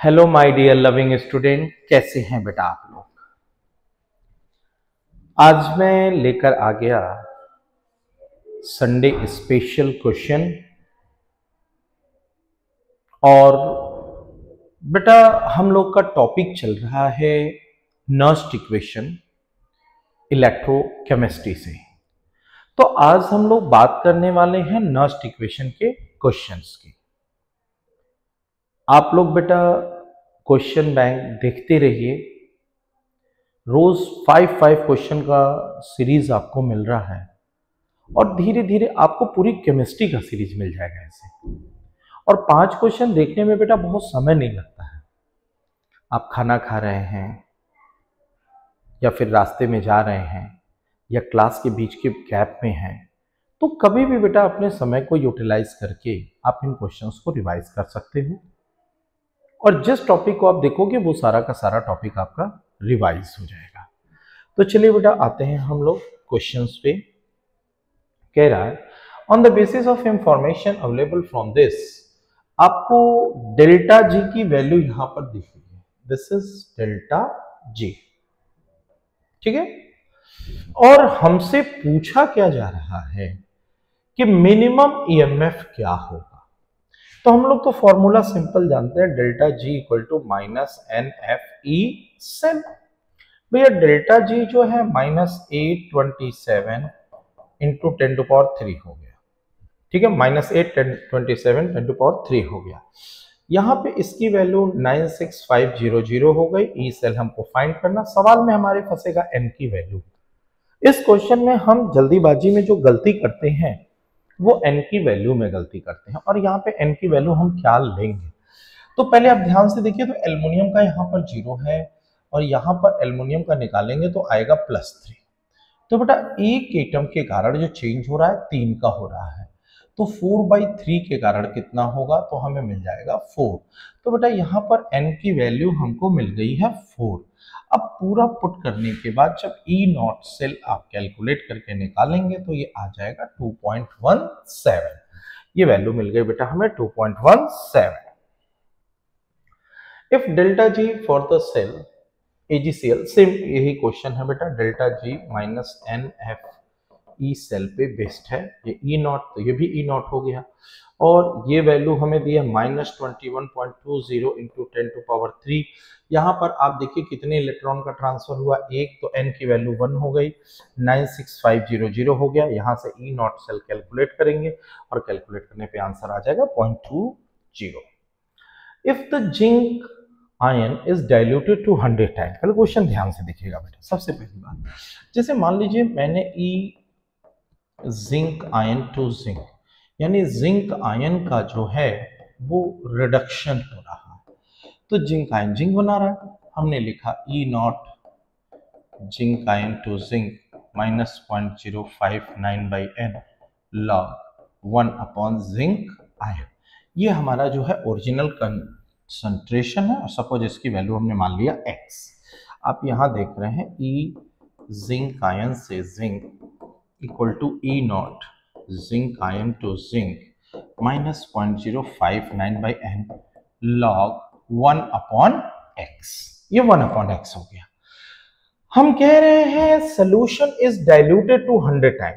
Hello my dear loving student, कैसे हैं बेटा आप लोग। आज मैं लेकर आ गया संडे स्पेशल क्वेश्चन। और बेटा हम लोग का टॉपिक चल रहा है नर्स्ट इक्वेशन इलेक्ट्रोकेमिस्ट्री से। तो आज हम लोग बात करने वाले हैं नर्स्ट इक्वेशन के क्वेश्चंस की। आप लोग बेटा क्वेश्चन बैंक देखते रहिए। रोज 5 क्वेश्चन का सीरीज आपको मिल रहा है और धीरे धीरे आपको पूरी केमिस्ट्री का सीरीज मिल जाएगा ऐसे। और 5 क्वेश्चन देखने में बेटा बहुत समय नहीं लगता है। आप खाना खा रहे हैं या फिर रास्ते में जा रहे हैं या क्लास के बीच के गैप में हैं, तो कभी भी बेटा अपने समय को यूटिलाइज करके आप इन क्वेश्चंस को रिवाइज कर सकते हो और जिस टॉपिक को आप देखोगे वो सारा का सारा टॉपिक आपका रिवाइज हो जाएगा। तो चलिए बेटा आते हैं हम लोग क्वेश्चंस पे। कह रहा है on the basis of information available from this, आपको डेल्टा जी की वैल्यू यहां पर दिख रही है। दिस इज डेल्टा जी, ठीक है। और हमसे पूछा क्या जा रहा है कि मिनिमम ईएमएफ क्या होगा। तो हम लोग तो फॉर्मूला सिंपल जानते हैं, delta G equal to minus N F E cell. भैया डेल्टा जी जो है -827 इंटू 10⁻³ हो गया, ठीक है। -827 10⁻³ हो गया। यहां पे इसकी वैल्यू 96500 हो गई। ई सेल हमको फाइंड करना। सवाल में हमारे फंसेगा एन की वैल्यू। इस क्वेश्चन में हम जल्दीबाजी में जो गलती करते हैं वो एन की वैल्यू में गलती करते हैं और यहाँ पे एन की वैल्यू हम क्या लेंगे। तो पहले आप ध्यान से देखिए, तो एल्युमिनियम का यहाँ पर 0 है और यहाँ पर एल्युमिनियम का निकालेंगे तो आएगा +3। तो बेटा एक एटम के कारण जो चेंज हो रहा है 3 का हो रहा है, तो 4/3 के कारण कितना होगा, तो हमें मिल जाएगा 4। तो बेटा यहाँ पर n की वैल्यू हमको मिल गई है 4। अब पूरा पुट करने के बाद जब E0 सेल आप कैलकुलेट करके निकालेंगे तो ये आ जाएगा 2.17। ये वैल्यू मिल गई बेटा हमें 2.17। If delta G for the cell AgCl, same यही क्वेश्चन है बेटा। Delta G minus N F E cell पे बेस्ड है। ये E0, तो ये भी E0 हो गया और ये वैल्यू हमें दी है -21.20 इंटू 10⁻³। यहाँ पर आप देखिए कितने इलेक्ट्रॉन का ट्रांसफर हुआ, एक। तो n की वैल्यू 1 हो गई, 96500 हो गया। यहाँ से E0 सेल कैलकुलेट करेंगे और कैलकुलेट करने पे आंसर आ जाएगा 0.20। If the zinc ion is diluted to 100 time. पहले क्वेश्चन ध्यान से देखिएगा बेटा। सबसे पहली बात, जैसे मान लीजिए मैंने जिंक आयन टू जिंक, यानी जिंक आयन का जो है वो रिडक्शन हो रहा है, तो जिंक आयन जिंक बना रहा है। हमने लिखा E0 zinc ion to zinc -0.059/n log 1 zinc ion. ये हमारा जो है ओरिजिनल कंसंट्रेशन है और सपोज इसकी वैल्यू हमने मान लिया x। आप यहां देख रहे हैं E जिंक आयन से zinc equal to E0 zinc ion to zinc -0.059/n log 1/x। ये 1/x हो गया। हम कह रहे हैं solution is diluted to 100 time.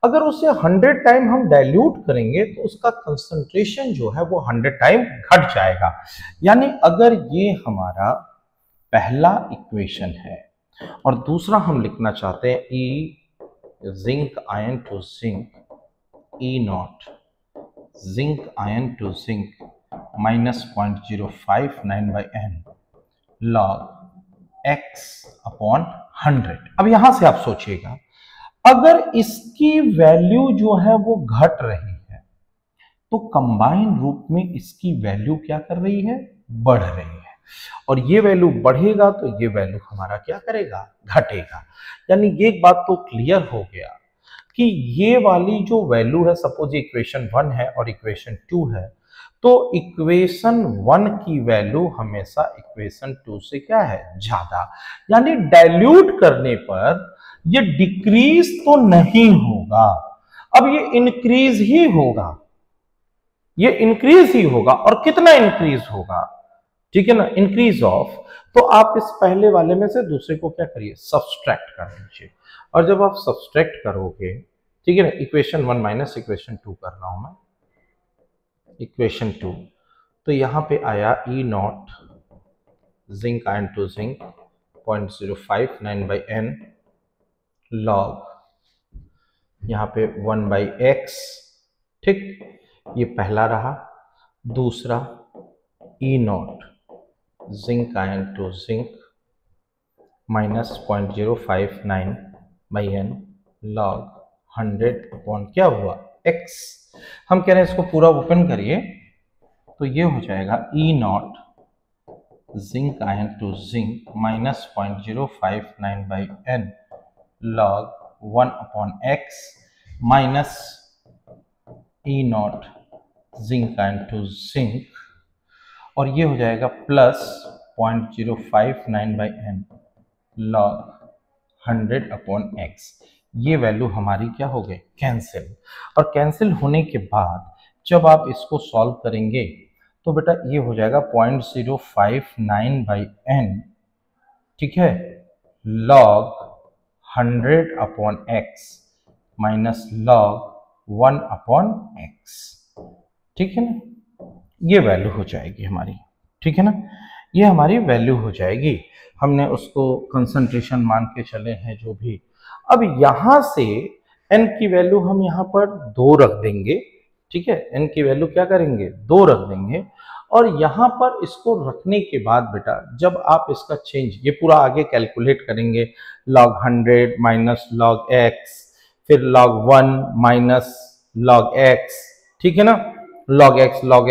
अगर उसे 100 टाइम हम डाइल्यूट करेंगे तो उसका कंसंट्रेशन जो है वो 100 टाइम घट जाएगा। यानी अगर ये हमारा पहला इक्वेशन है और दूसरा हम लिखना चाहते हैं E zinc ion to zinc E0 zinc ion to zinc -0.059/n log x/100। अब यहां से आप सोचिएगा, अगर इसकी वैल्यू जो है वो घट रही है तो कंबाइन रूप में इसकी वैल्यू क्या कर रही है, बढ़ रही है। और ये वैल्यू बढ़ेगा तो ये वैल्यू हमारा क्या करेगा, घटेगा। यानी ये एक बात तो क्लियर हो गया कि ये वाली जो वैल्यू है, सपोज इक्वेशन 1 है और इक्वेशन 2 है, तो इक्वेशन 1 की वैल्यू हमेशा इक्वेशन 2 से क्या है, ज्यादा। यानी डाइल्यूट करने पर ये डिक्रीज तो नहीं होगा, अब ये इंक्रीज ही होगा। ये इंक्रीज ही होगा। और कितना इंक्रीज होगा, ठीक है ना, इंक्रीज ऑफ, तो आप इस पहले वाले में से दूसरे को क्या करिए, सब्सट्रैक्ट कर दीजिए। और जब आप सब्सट्रैक्ट करोगे, ठीक है ना, इक्वेशन 1 माइनस इक्वेशन 2 कर रहा हूं मैं, इक्वेशन 2, तो यहां पे आया E naught zinc ion to zinc 0.059/n log, यहाँ पे 1/x, ठीक, ये पहला रहा। दूसरा E naught zinc ion to zinc minus 0.059/n log 100 upon क्या हुआ, x। हम कह रहे हैं इसको पूरा ओपन करिए, तो ये हो जाएगा E naught zinc ion to zinc minus 0.059/n log 1 upon x minus E naught zinc ion to zinc, और ये हो जाएगा plus 0.059/n log 100 upon x। ये वैल्यू हमारी क्या हो गई, कैंसिल। और कैंसिल होने के बाद जब आप इसको सॉल्व करेंगे तो बेटा ये हो जाएगा 0.059/n, ठीक है, log 100 upon x minus log 1 upon x, ठीक है ना, ये वैल्यू हो जाएगी हमारी, ठीक है ना, ये हमारी वैल्यू हो जाएगी। हमने उसको कंसंट्रेशन मान के चले हैं जो भी। अब यहां से n की वैल्यू हम यहां पर 2 रख देंगे, ठीक है, n की वैल्यू क्या करेंगे, 2 रख देंगे। और यहां पर इसको रखने के बाद बेटा जब आप इसका चेंज, ये पूरा आगे कैलकुलेट करेंगे, log 100 माइनस log x, फिर log 1 माइनस log x, ठीक है ना, log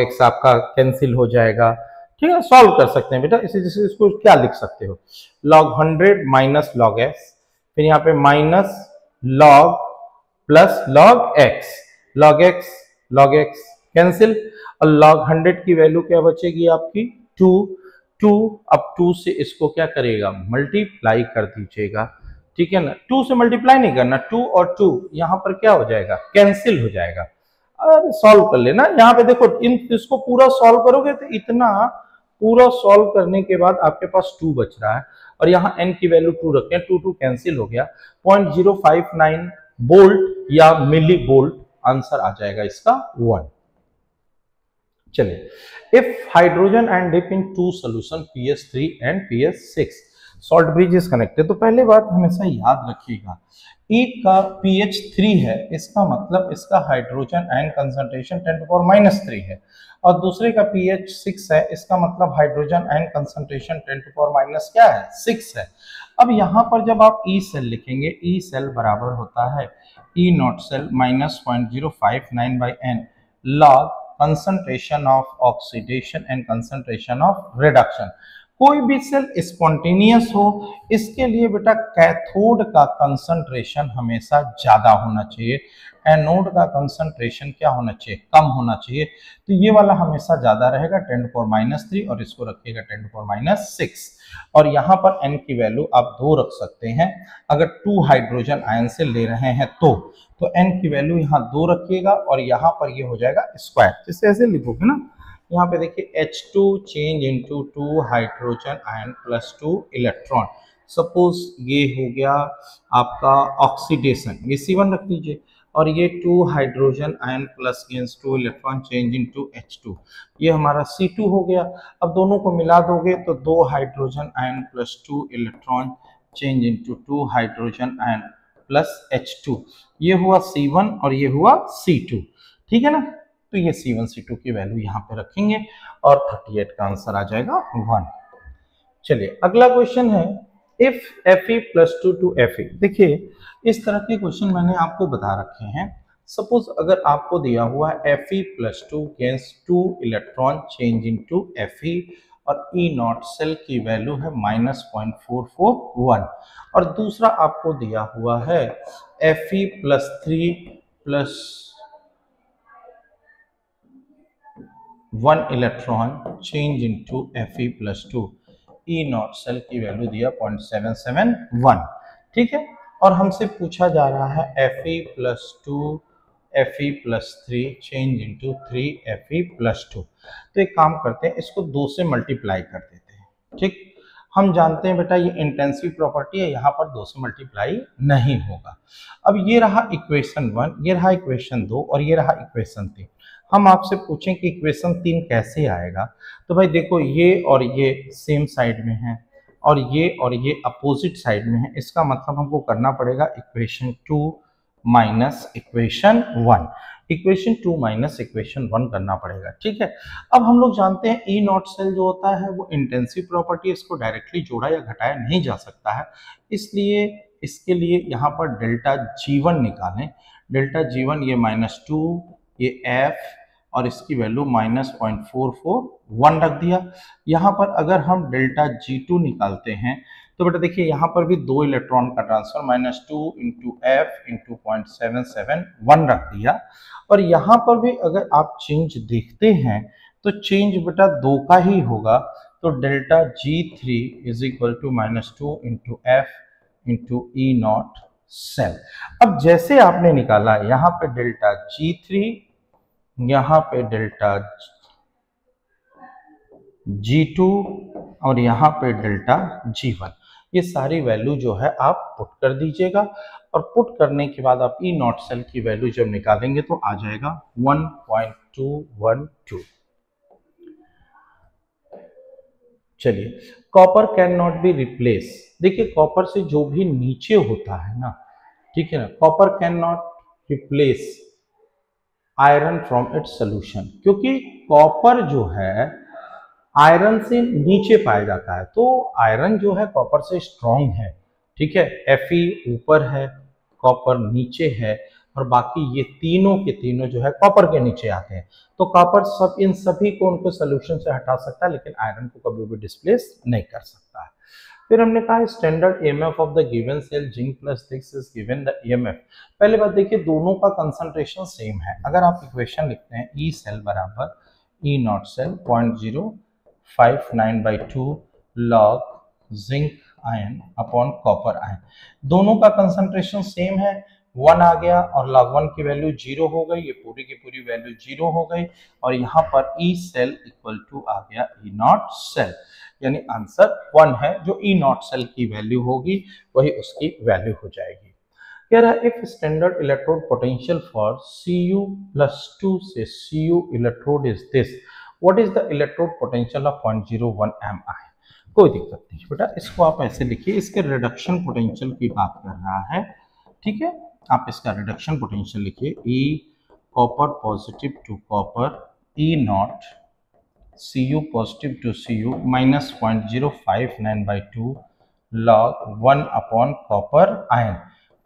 x आपका कैंसिल हो जाएगा, ठीक है, सॉल्व कर सकते हैं बेटा। इसी जैसे इसको क्या लिख सकते हो, log 100 माइनस log x, फिर यहाँ पे minus log plus log x, log x cancel, और log 100 की वैल्यू क्या बचेगी आपकी 2। अब 2 से इसको क्या करेगा, मल्टीप्लाई कर दीजिएगा, ठीक है ना, 2 से मल्टीप्लाई नहीं करना, 2 और 2 यहाँ पर क्या हो जाएगा, कैंसिल हो जाएगा। अरे सॉल्व कर लेना, यहाँ पे देखो इसको पूरा सॉल्व करोगे तो इतना पूरा सॉल्व करने के बाद आपके पास 2 बच रहा है, और यहाँ n की वैल्यू 2 रखें, 2 कैंसिल हो गया, 0.059 वोल्ट या मिली वोल्ट, आंसर आ जाएगा इसका 1। चलिए, if hydrogen and dip in 2 solution PS3 and PS6 salt bridge is connected, तो पहले बात हमेशा याद रखिएगा, एक का pH 3 है, इसका मतलब इसका हाइड्रोजन आयन कंसंट्रेशन 10⁻³ है, और दूसरे का pH 6 है, इसका मतलब हाइड्रोजन आयन कंसंट्रेशन 10⁻- क्या है, 6 है। अब यहाँ पर जब आप E सेल लिखेंगे, E सेल बराबर होता है E naught cell minus 0.059/n log concentration of oxidation and concentration of reduction। कोई भी सेल स्पॉन्टेनियस हो, इसके लिए बेटा कैथोड का कंसंट्रेशन हमेशा ज्यादा होना चाहिए, एनोड का कंसंट्रेशन क्या होना चाहिए, कम होना चाहिए। तो ये वाला हमेशा ज्यादा रहेगा 10⁻³ और इसको रखिएगा 10⁻6, और यहाँ पर n की वैल्यू आप 2 रख सकते हैं अगर 2 हाइड्रोजन आयन से ले रहे हैं तो n की वैल्यू यहाँ 2 रखिएगा, और यहाँ पर ये हो जाएगा स्क्वायर, जैसे ऐसे लिखोगे ना, यहाँ पे देखिए H2 change into 2 hydrogen ion plus 2 electron. Suppose ये हो गया आपका ऑक्सीडेशन, ये C1 रख दीजिए, और ये 2 hydrogen ion plus 2 electron change into H2, ये हमारा C2 हो गया। अब दोनों को मिला दोगे तो 2 hydrogen ion plus 2 electron change into 2 hydrogen ion plus H2, ये हुआ C1 और ये हुआ C2, ठीक है ना। तो ये C1 C2 की वैल्यू यहाँ पे रखेंगे और 38 का आंसर आ जाएगा 1। चलिए अगला क्वेश्चन है, इफ Fe + 2 to Fe। देखिए इस तरह के क्वेश्चन मैंने आपको बता रखे हैं। सपोज अगर आपको दिया हुआ है Fe + 2 gains 2 electron change into Fe, और E नॉट सेल की वैल्यू है -0.441, और दूसरा आपको दिया हुआ है Fe + 3 + 1 electron change into Fe + 2, E naught cell की वैल्यू दिया 0.771, ठीक है। और हमसे पूछा जा रहा है Fe + 2 Fe+3 change into 3Fe+2। तो एक काम करते हैं, इसको 2 से मल्टीप्लाई कर देते हैं। ठीक, हम जानते हैं बेटा ये इंटेंसिव प्रॉपर्टी है, यहाँ पर 2 से मल्टीप्लाई नहीं होगा। अब ये रहा इक्वेशन 1, ये रहा इक्वेशन 2 और ये रहा इक्वेशन 3। हम आपसे पूछें कि इक्वेशन 3 कैसे आएगा, तो भाई देखो ये और ये सेम साइड में है और ये अपोजिट साइड में है। इसका मतलब हमको करना पड़ेगा equation 2 minus equation 1, equation 2 minus equation 1 करना पड़ेगा। ठीक है, अब हम लोग जानते हैं ई नॉट सेल जो होता है वो इंटेंसिव प्रॉपर्टी, इसको डायरेक्टली जोड़ा या घटाया नहीं जा सकता है, इसलिए इसके लिए यहाँ पर डेल्टा G1 निकालें। डेल्टा G1 ये -2, ये F और इसकी वैल्यू -0.441 रख दिया। यहाँ पर अगर हम डेल्टा G2 निकालते हैं तो बेटा देखिए यहाँ पर भी 2 इलेक्ट्रॉन का ट्रांसफर -2 इंटू F इंटू 0.771 रख दिया। और यहाँ पर भी अगर आप चेंज देखते हैं तो चेंज बेटा 2 का ही होगा, तो delta G3 is equal to -2 into F into E not cell. अब जैसे आपने निकाला यहाँ पे डेल्टा G3, यहाँ पे डेल्टा G2 और यहाँ पे डेल्टा G1, ये सारी वैल्यू जो है आप पुट कर दीजिएगा। और पुट करने के बाद आप ई नॉट सेल की वैल्यू जब निकालेंगे तो आ जाएगा 1.212। चलिए, copper can not be replace. देखिए कॉपर से जो भी नीचे होता है ना, ठीक है ना, copper can not replace iron from its solution, क्योंकि कॉपर जो है आयरन से नीचे पाया जाता है, तो आयरन जो है कॉपर से स्ट्रॉन्ग है। ठीक है, Fe ऊपर है, कॉपर नीचे है और बाकी ये तीनों के तीनों जो है कॉपर के नीचे आते हैं। तो कॉपर सब इन सभी को उनको सोल्यूशन से हटा सकता है, लेकिन आयरन को कभी भी डिस्प्लेस नहीं कर सकता है। फिर हमने कहा standard EMF of the given cell zinc plus 6 is given the EMF. पहले बात देखिए दोनों का कंसंट्रेशन सेम है। अगर आप इक्वेशन लिखते हैं ई सेल बराबर E not cell 0.059/2 log zinc ion upon copper ion, दोनों का कंसंट्रेशन सेम है, 1 आ गया और log 1 की वैल्यू 0 हो गई, ये पूरी की पूरी वैल्यू 0 हो गई और यहाँ पर ई सेल इक्वल टू आ गया ई नॉट सेल, यानी आंसर 1 है। जो ई नॉट सेल की वैल्यू होगी वही उसकी वैल्यू हो जाएगी। कह रहा है if standard electrode potential for Cu+2 से Cu electrode is this, what is the electrode potential of 0.01 MI। कोई दिक्कत नहीं बेटा, इसको आप ऐसे लिखिए, इसके रिडक्शन पोटेंशियल की बात कर रहा है। ठीक है, आप इसका रिडक्शन पोटेंशियल लिखिए, E copper positive to copper E naught Cu positive to Cu minus 0.059/2 log 1 upon copper ion.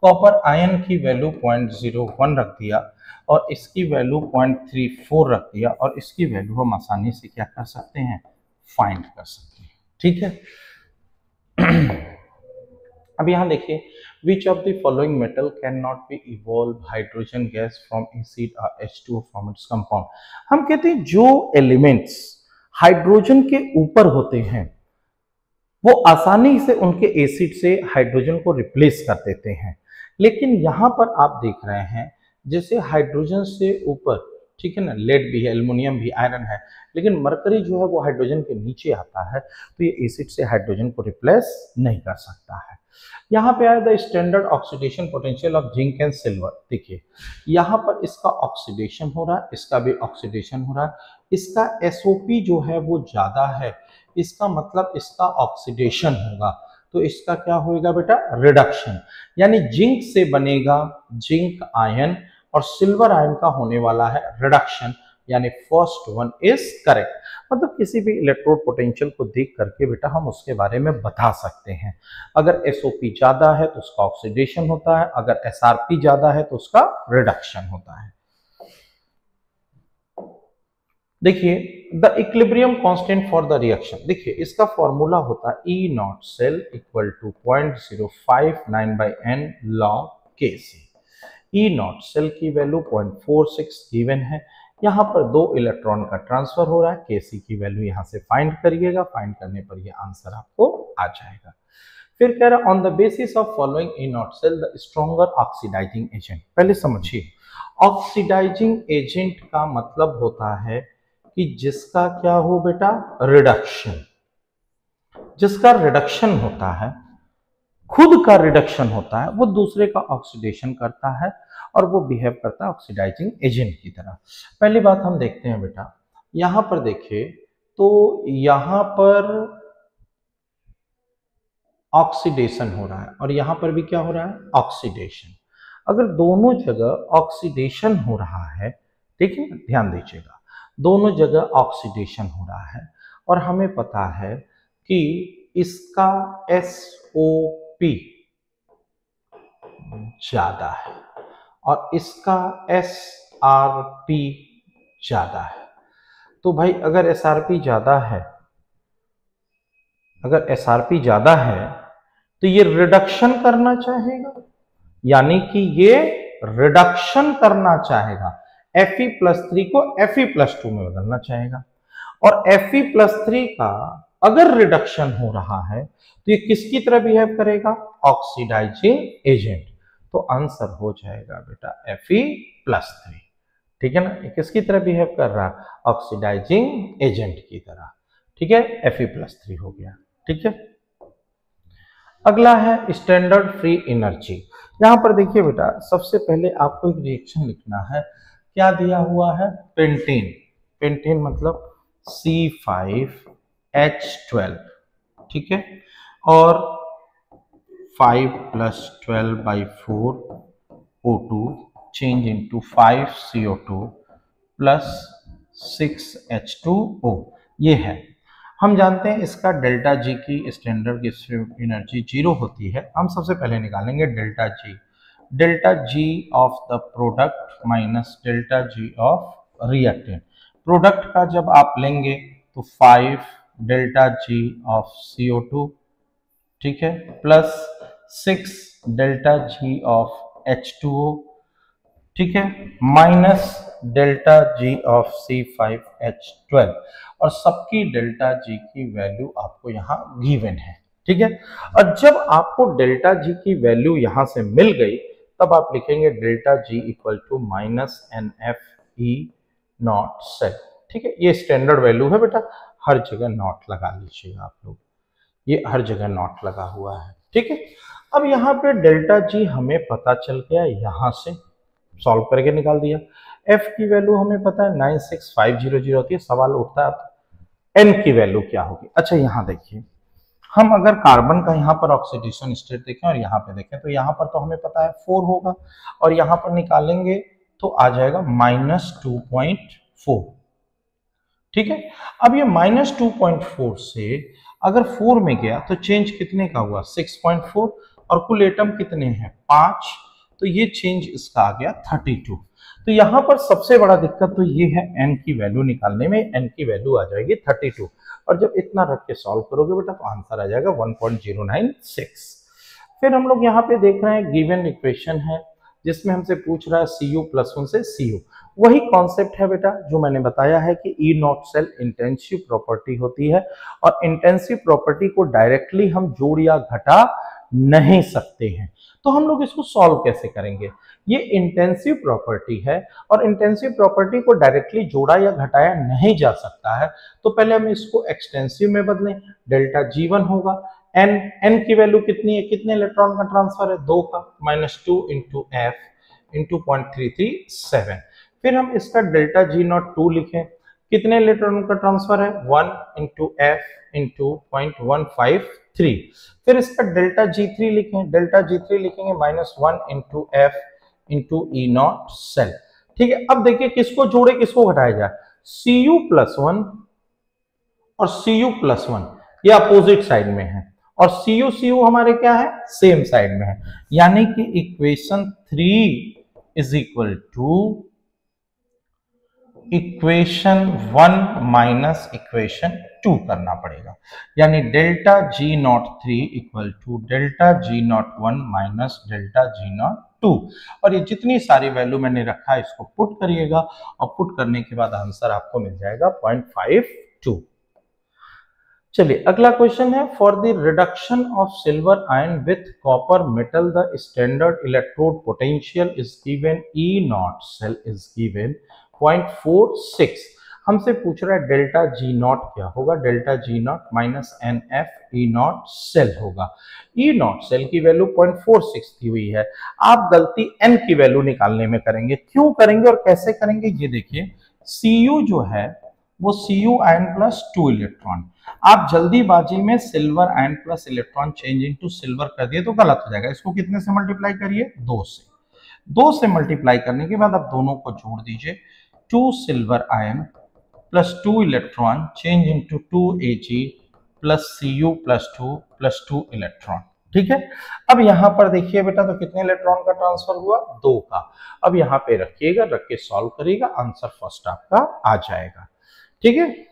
Copper ion की वैल्यू 0.01 रख दिया और इसकी वैल्यू 0.34 रख दिया और इसकी वैल्यू हम आसानी से क्या कर सकते हैं, फाइंड कर सकते हैं। ठीक है, अब यहाँ देखिए विच of the following metal can not be evolve hydrogen gas from acid और H2O फ्रॉम इट्स कंपाउंड। हम कहते हैं जो एलिमेंट्स हाइड्रोजन के ऊपर होते हैं वो आसानी से उनके एसिड से हाइड्रोजन को रिप्लेस कर देते हैं, लेकिन यहाँ पर आप देख रहे हैं जैसे हाइड्रोजन से ऊपर, ठीक है ना, लेड भी है, एल्युमिनियम भी, आयरन है, लेकिन मरकरी जो है वो हाइड्रोजन के नीचे आता है, तो ये एसिड से हाइड्रोजन को रिप्लेस नहीं कर सकता है। यहाँ पे आया the standard oxidation potential of zinc and silver. देखिए यहाँ पर इसका ऑक्सीडेशन हो रहा है, इसका भी ऑक्सीडेशन हो रहा है, इसका SOP जो है वो ज्यादा है, इसका मतलब इसका ऑक्सीडेशन होगा, तो इसका क्या होगा बेटा, रिडक्शन, यानी जिंक से बनेगा जिंक आयन और सिल्वर आयन का होने वाला है रिडक्शन, यानी फर्स्ट वन इज करेक्ट। मतलब किसी भी इलेक्ट्रोड पोटेंशियल को देख करके बेटा हम उसके बारे में बता सकते हैं, अगर SOP ज्यादा है तो उसका ऑक्सीडेशन होता है, अगर SRP ज्यादा है तो उसका रिडक्शन होता है। देखिए the equilibrium constant for the reaction, देखिए इसका फॉर्मूला होता है E not cell equal to 0.059/n log Kc। ई नॉट सेल की वैल्यू 0.46 गिवन है, यहाँ पर 2 इलेक्ट्रॉन का ट्रांसफर हो रहा है, Kc की वैल्यू यहाँ से फाइंड करिएगा, फाइंड करने पर ये आंसर आपको आ जाएगा। फिर कह रहा on the basis of following E not cell the stronger oxidising agent. पहले समझिए, ऑक्सीडाइजिंग एजेंट का मतलब होता है कि जिसका क्या हो बेटा, रिडक्शन। जिसका रिडक्शन होता है, खुद का रिडक्शन होता है, वो दूसरे का ऑक्सीडेशन करता है और वो बिहेव करता है ऑक्सीडाइजिंग एजेंट की तरह। पहली बात हम देखते हैं बेटा, यहां पर देखिए तो यहां पर ऑक्सीडेशन हो रहा है और यहां पर भी क्या हो रहा है, ऑक्सीडेशन। अगर दोनों जगह ऑक्सीडेशन हो रहा है, ठीक है, ध्यान दीजिएगा, दोनों जगह ऑक्सीडेशन हो रहा है और हमें पता है कि इसका SO2 ज्यादा है और इसका SRP ज्यादा है। तो भाई अगर SRP ज्यादा है, अगर SRP ज्यादा है तो ये रिडक्शन करना चाहेगा, यानी कि ये रिडक्शन करना चाहेगा, Fe+3 को Fe+2 में बदलना चाहेगा। और Fe+3 का अगर रिडक्शन हो रहा है तो ये किसकी तरह बिहेव करेगा, ऑक्सीडाइजिंग एजेंट। तो आंसर हो जाएगा बेटा Fe+3, ठीक है ना। ये किसकी तरह बिहेव कर रहा है, ऑक्सीडाइजिंग एजेंट की तरह, ठीक है, Fe+3 हो गया, ठीक है। अगला है स्टैंडर्ड फ्री एनर्जी। यहां पर देखिए बेटा, सबसे पहले आपको एक रिएक्शन लिखना है, क्या दिया हुआ है, पेंटेन। पेंटेन मतलब C5H12, ठीक है, और 5 + 12/4 O2 change into 5 CO2 + 6 H2O, ये है। हम जानते हैं इसका डेल्टा जी की स्टैंडर्ड एनर्जी 0 होती है। हम सबसे पहले निकालेंगे delta G, delta G of the product minus delta G of reactant. Product का जब आप लेंगे तो 5 डेल्टा जी ऑफ CO2, ठीक है, plus 6 delta G of H2O, ठीक है, minus delta G of C5H12, और सबकी डेल्टा जी की वैल्यू आपको यहाँ गिवन है, ठीक है। और जब आपको डेल्टा जी की वैल्यू यहां से मिल गई तब आप लिखेंगे delta G equal to -NFE0 cell, ठीक है। ये स्टैंडर्ड वैल्यू है बेटा, हर जगह नॉट लगा लीजिएगा आप लोग, ये हर जगह नॉट लगा हुआ है, ठीक है। अब यहाँ पे डेल्टा जी हमें पता चल गया, यहां से सॉल्व करके निकाल दिया। F की वैल्यू हमें पता है 96500 होती है। सवाल उठता है N की वैल्यू क्या होगी। अच्छा यहाँ देखिए, हम अगर कार्बन का यहाँ पर ऑक्सीडेशन स्टेट देखें और यहाँ पे देखें तो यहाँ पर तो हमें पता है 4 होगा और यहाँ पर निकालेंगे तो आ जाएगा -2.4, ठीक है। अब ये -2.4 से अगर 4 में गया तो चेंज कितने का हुआ, 6.4, और कुल एटम कितने हैं, 5, तो ये चेंज इसका आ गया 32। तो यहां पर सबसे बड़ा दिक्कत तो ये है n की वैल्यू निकालने में, n की वैल्यू आ जाएगी 32, और जब इतना रख के सॉल्व करोगे बेटा तो आंसर आ जाएगा 1.096। फिर हम लोग यहाँ पे देख रहे हैं गिवन इक्वेशन है जिसमें हमसे पूछ रहा है Cu+1 से Cu। वही कॉन्सेप्ट है बेटा जो मैंने बताया है कि ई नॉट सेल इंटेंसिव प्रॉपर्टी होती है और इंटेंसिव प्रॉपर्टी को डायरेक्टली हम जोड़ या घटा नहीं सकते हैं। तो हम लोग इसको सॉल्व कैसे करेंगे, ये इंटेंसिव प्रॉपर्टी है और इंटेंसिव प्रॉपर्टी को डायरेक्टली जोड़ा या घटाया नहीं जा सकता है। तो पहले हम इसको एक्सटेंसिव में बदलें, डेल्टा G1 होगा, n की वैल्यू कितनी है, कितने इलेक्ट्रॉन का ट्रांसफर है, 2 का, -2 × F × 0.337। फिर हम इसका डेल्टा G02 लिखें, कितने इलेक्ट्रॉन का ट्रांसफर है, 1 × F × 0.153। फिर इसका डेल्टा G3 लिखें, डेल्टा G3 लिखेंगे -1 × F × E0 सेल, ठीक है। अब देखिए किसको जोड़े किसको घटाया जाए, Cu+1 और Cu+1 ये अपोजिट साइड में है और Cu हमारे क्या है, सेम साइड में है, यानी कि equation 3 is equal to equation 1 minus equation 2 करना पड़ेगा, यानी delta G03 equal to delta G01 minus delta G02। और ये जितनी सारी वैल्यू मैंने रखा है इसको पुट करिएगा और पुट करने के बाद आंसर आपको मिल जाएगा 0.52। चलिए अगला क्वेश्चन है, for the reduction of silver ion with copper metal the standard electrode potential is given, E not cell is given 0.46। हमसे पूछ रहा है डेल्टा जी नॉट क्या होगा, delta G naught minus N F E not cell होगा। E not cell की value 0.46 दी हुई है, आप गलती एन की वैल्यू निकालने में करेंगे। क्यों करेंगे और कैसे करेंगे ये देखिए, सी यू जो है वो सी यू आयन प्लस 2 इलेक्ट्रॉन, आप जल्दीबाजी में silver ion plus electron change into silver कर दिए तो गलत हो जाएगा। इसको कितने से मल्टीप्लाई करिए, 2 से। 2 से मल्टीप्लाई करने के बाद आप दोनों को जोड़ दीजिए, 2 silver ion plus 2 electron change into 2 Ag plus Cu plus 2 electron. ठीक है, अब यहां पर देखिए बेटा, तो कितने इलेक्ट्रॉन का ट्रांसफर हुआ, 2 का। अब यहां पे रखिएगा, रख के सॉल्व करिएगा, आंसर फर्स्ट आपका आ जाएगा। ठीक है,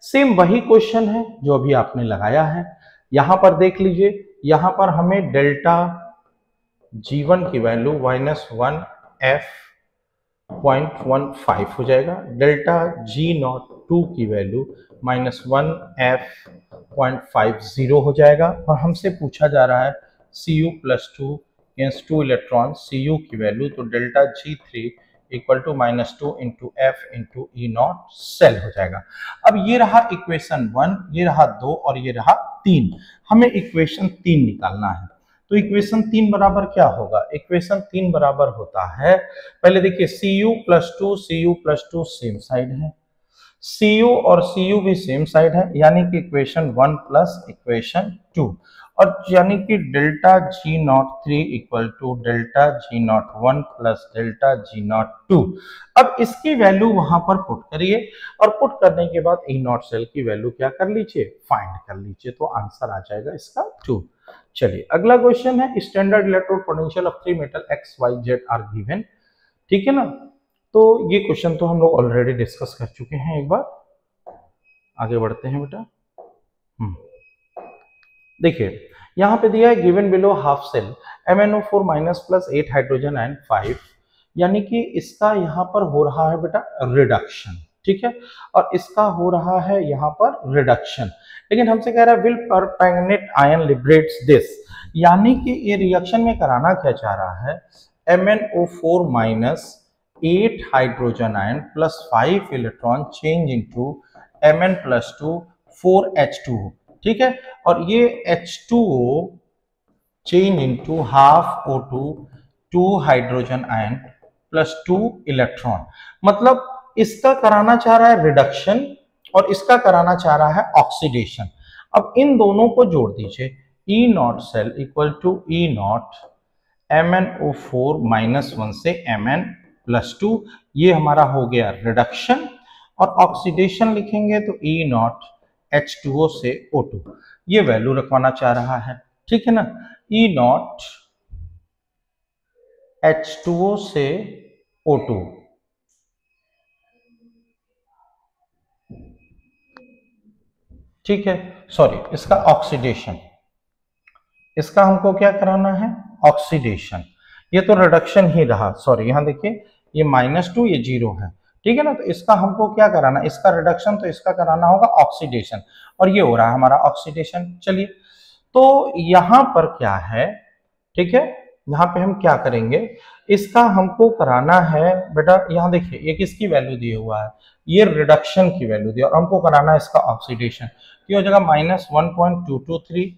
सेम वही क्वेश्चन है जो अभी आपने लगाया है। यहां पर देख लीजिए, यहां पर हमें डेल्टा G1 की वैल्यू -1 F 0.15 हो जाएगा, डेल्टा G02 की वैल्यू -1 F 0.50 हो जाएगा। और हमसे पूछा जा रहा है Cu plus 2 against 2 electron Cu की वैल्यू, तो delta G3 equal to -2 into F into E not cell हो जाएगा। अब ये रहा इक्वेशन 1, ये रहा 2 और ये रहा 3। हमें इक्वेशन 3 निकालना है। तो इक्वेशन 3 बराबर क्या होगा, इक्वेशन 3 बराबर होता है, पहले देखिए Cu प्लस 2 सेम साइड है, Cu और Cu भी सेम साइड है, यानी कि इक्वेशन 1 प्लस इक्वेशन 2, और यानी कि delta G03 equal to delta G01 plus delta G02। अब इसकी वैल्यू वहां पर पुट करिए, और पुट करने के बाद ई नॉट सेल की वैल्यू क्या कर लीजिए, फाइंड कर लीजिए, तो आंसर आ जाएगा इसका 2। चलिए अगला क्वेश्चन है, standard electrode potential of 3 metal X Y Z R given. ठीक है ना, तो ये क्वेश्चन तो हम लोग ऑलरेडी डिस्कस कर चुके हैं, एक बार आगे बढ़ते हैं बेटा। देखिए यहां पे दिया है given below half cell MnO4 minus plus 8 hydrogen ion 5, यानी कि इसका यहां पर हो रहा है बेटा रिडक्शन। ठीक है, और इसका हो रहा है यहां पर रिडक्शन, लेकिन हमसे कह रहा है will permanganate ion liberates this, यानी कि ये रिएक्शन में कराना क्या चाह रहा है, MnO4 minus 8 hydrogen ion plus 5 electron change into Mn plus 2 4H2। ठीक है, और ये H2O change into half O2 2 hydrogen ion plus 2 electron, मतलब इसका कराना चाह रहा है रिडक्शन और इसका कराना चाह रहा है ऑक्सीडेशन। अब इन दोनों को जोड़ दीजिए, E not cell equal to E naught MnO4 minus 1 से Mn प्लस 2, ये हमारा हो गया रिडक्शन, और ऑक्सीडेशन लिखेंगे तो ई नॉट H2O से O2, ये वैल्यू रखवाना चाह रहा है। ठीक है ना, ई नॉट H2O से O2, ठीक है, सॉरी इसका ऑक्सीडेशन, इसका हमको क्या कराना है, ऑक्सीडेशन। ये तो रिडक्शन ही रहा, सॉरी यहां देखिए ये -2 ये 0 है। ठीक है ना, तो इसका हमको क्या कराना, इसका रिडक्शन, तो इसका कराना होगा ऑक्सीडेशन, और ये हो रहा है हमारा ऑक्सीडेशन। चलिए तो यहां पर क्या है, ठीक है, यहाँ पे हम क्या करेंगे, इसका हमको कराना है बेटा, यहाँ देखिए ये किसकी वैल्यू दी हुआ है, ये रिडक्शन की वैल्यू दी, और हमको कराना है इसका ऑक्सीडेशन, की हो जाएगा -1.223,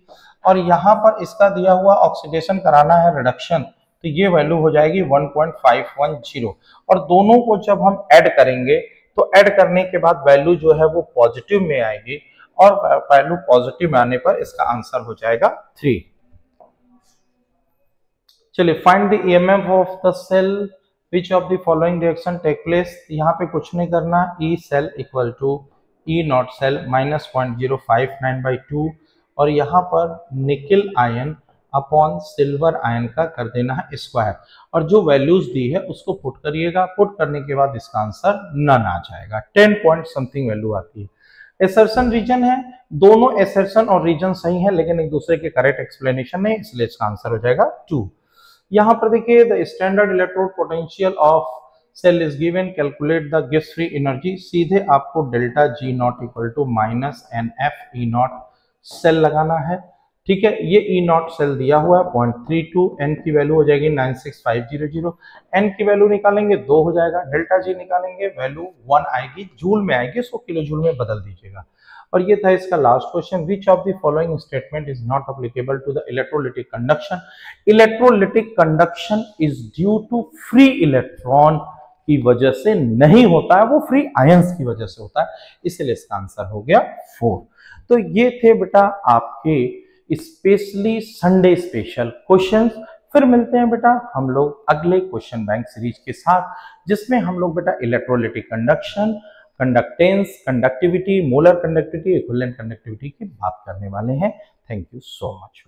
और यहाँ पर इसका दिया हुआ ऑक्सीडेशन कराना है रिडक्शन, तो ये वैल्यू हो जाएगी 1.510, और दोनों को जब हम ऐड करेंगे तो ऐड करने के बाद वैल्यू जो है वो पॉजिटिव में आएगी, और वैल्यू पॉजिटिव में आने पर इसका आंसर हो जाएगा 3। चलिए find the EMF of the cell which of the following reaction take place, यहाँ पे कुछ नहीं करना, E cell equal to E not cell -0.0592, और यहाँ पर nickel ion upon silver ion का कर देना है स्क्वायर, और जो वैल्यूज दी है उसको पुट करिएगा, पुट करने के बाद इसका आंसर नन आ जाएगा, 10 पॉइंट समथिंग वैल्यू आती है। एसर्शन रीजन है, दोनों एसर्शन और रीजन सही है, लेकिन एक दूसरे के करेक्ट एक्सप्लेनेशन नहीं, इसलिए इसका आंसर हो जाएगा 2। यहाँ पर देखिए the standard electrode potential of cell is given, calculate the गैस फ्री एनर्जी। सीधे आपको delta G naught equal to minus N F E not cell लगाना है। ठीक है, ये ई नॉट सेल दिया हुआ है 0.32, एन की वैल्यू हो जाएगी 96500, एन की वैल्यू निकालेंगे 2 हो जाएगा, डेल्टा जी निकालेंगे वैल्यू 1 आएगी, जूल में आएगी, इसको किलो जूल में बदल दीजिएगा। और ये था इसका last question, which of the following statement is not applicable to the electrolytic conduction. Electrolytic conduction is due to free electron की वजह से नहीं होता है, वो फ्री आयंस की वजह से होता है, इसलिए इसका आंसर हो गया 4। तो ये थे बेटा आपके स्पेशली संडे स्पेशल क्वेश्चंस। फिर मिलते हैं बेटा हम लोग अगले क्वेश्चन बैंक सीरीज के साथ, जिसमें हम लोग बेटा electrolytic conduction, conductance, conductivity, molar conductivity, equivalent conductivity की बात करने वाले हैं। Thank you so much.